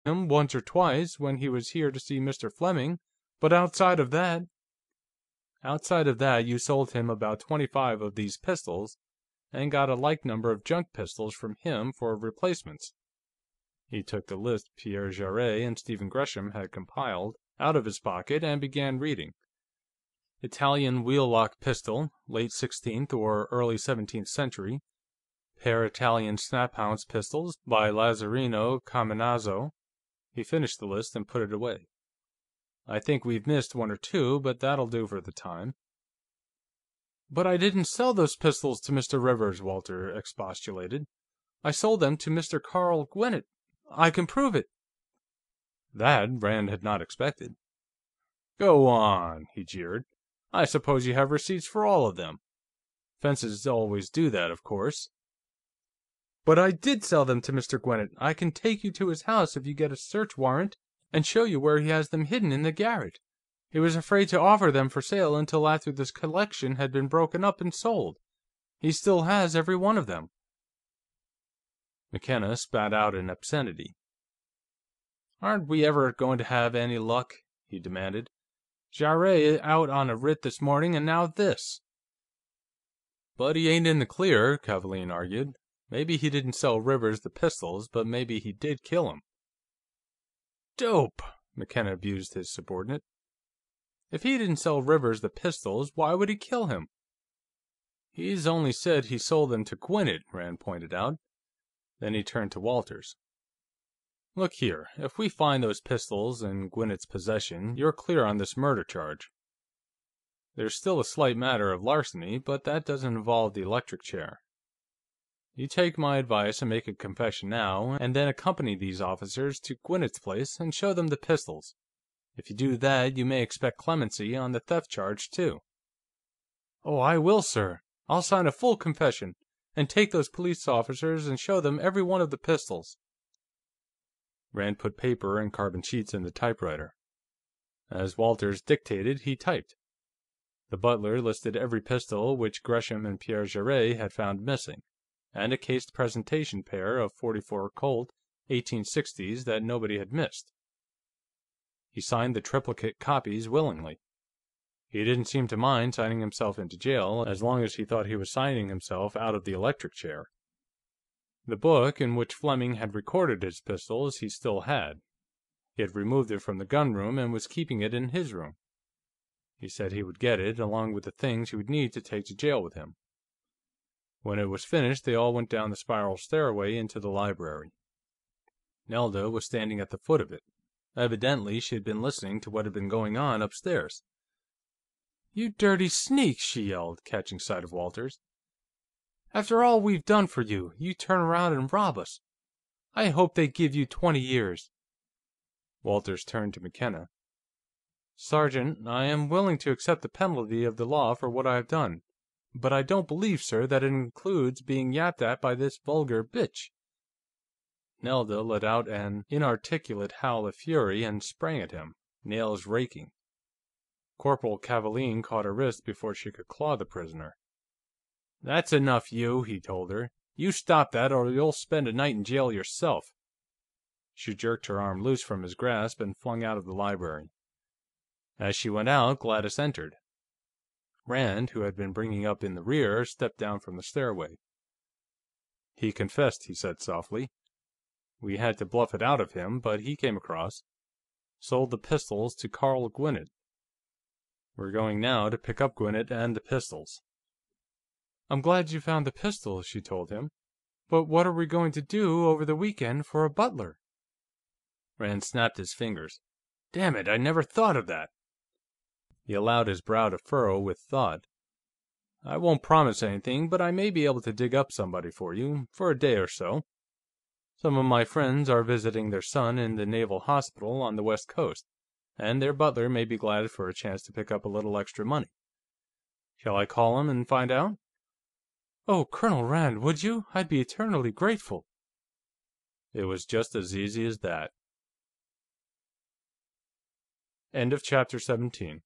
him once or twice when he was here to see Mr. Fleming, but outside of that... Outside of that, you sold him about 25 of these pistols, and got a like number of junk pistols from him for replacements." He took the list Pierre Jarrett and Stephen Gresham had compiled out of his pocket and began reading. "Italian wheel-lock pistol, late 16th or early 17th century. Pair Italian snap-ounce pistols, by Lazzarino Caminazzo." He finished the list and put it away. "I think we've missed one or two, but that'll do for the time." "But I didn't sell those pistols to Mr. Rivers," Walter expostulated. "I sold them to Mr. Carl Gwinnett. I can prove it." That Rand had not expected. "Go on," he jeered. "I suppose you have receipts for all of them. Fences always do that, of course." "But I did sell them to Mr. Gwinnett. I can take you to his house if you get a search warrant, and show you where he has them hidden in the garret. He was afraid to offer them for sale until after this collection had been broken up and sold. He still has every one of them." McKenna spat out an obscenity. "Aren't we ever going to have any luck?" he demanded. "Jarrett out on a writ this morning, and now this." "But he ain't in the clear," Kavaalen argued. "Maybe he didn't sell Rivers the pistols, but maybe he did kill him." "Dope!" McKenna abused his subordinate. "If he didn't sell Rivers the pistols, why would he kill him?" "He's only said he sold them to Gwinnett," Rand pointed out. Then he turned to Walters. "Look here, if we find those pistols in Gwinnett's possession, you're clear on this murder charge. There's still a slight matter of larceny, but that doesn't involve the electric chair. You take my advice and make a confession now, and then accompany these officers to Gwinnett's place and show them the pistols. If you do that, you may expect clemency on the theft charge, too." "Oh, I will, sir. I'll sign a full confession, and take those police officers and show them every one of the pistols." Rand put paper and carbon sheets in the typewriter. As Walters dictated, he typed. The butler listed every pistol which Gresham and Pierre Jarrett had found missing, and a cased presentation pair of .44 Colt 1860s that nobody had missed. He signed the triplicate copies willingly. He didn't seem to mind signing himself into jail, as long as he thought he was signing himself out of the electric chair. The book in which Fleming had recorded his pistols he still had. He had removed it from the gunroom and was keeping it in his room. He said he would get it, along with the things he would need to take to jail with him. When it was finished, they all went down the spiral stairway into the library. Nelda was standing at the foot of it. Evidently, she had been listening to what had been going on upstairs. "You dirty sneak!" she yelled, catching sight of Walters. "After all we've done for you, you turn around and rob us. I hope they give you 20 years." Walters turned to McKenna. "Sergeant, I am willing to accept the penalty of the law for what I have done, but I don't believe, sir, that it includes being yapped at by this vulgar bitch." Nelda let out an inarticulate howl of fury and sprang at him, nails raking. Corporal Kavaalen caught her wrist before she could claw the prisoner. "That's enough, you," he told her. "You stop that, or you'll spend a night in jail yourself." She jerked her arm loose from his grasp and flung out of the library. As she went out, Gladys entered. Rand, who had been bringing up in the rear, stepped down from the stairway. "He confessed," he said softly. "We had to bluff it out of him, but he came across. Sold the pistols to Carl Gwinnett. We're going now to pick up Gwinnett and the pistols." "I'm glad you found the pistols," she told him. "But what are we going to do over the weekend for a butler?" Rand snapped his fingers. "Damn it, I never thought of that!" He allowed his brow to furrow with thought. "I won't promise anything, but I may be able to dig up somebody for you, for a day or so. Some of my friends are visiting their son in the Naval Hospital on the West Coast, and their butler may be glad for a chance to pick up a little extra money. Shall I call him and find out?" "Oh, Colonel Rand, would you? I'd be eternally grateful." It was just as easy as that. End of chapter 17.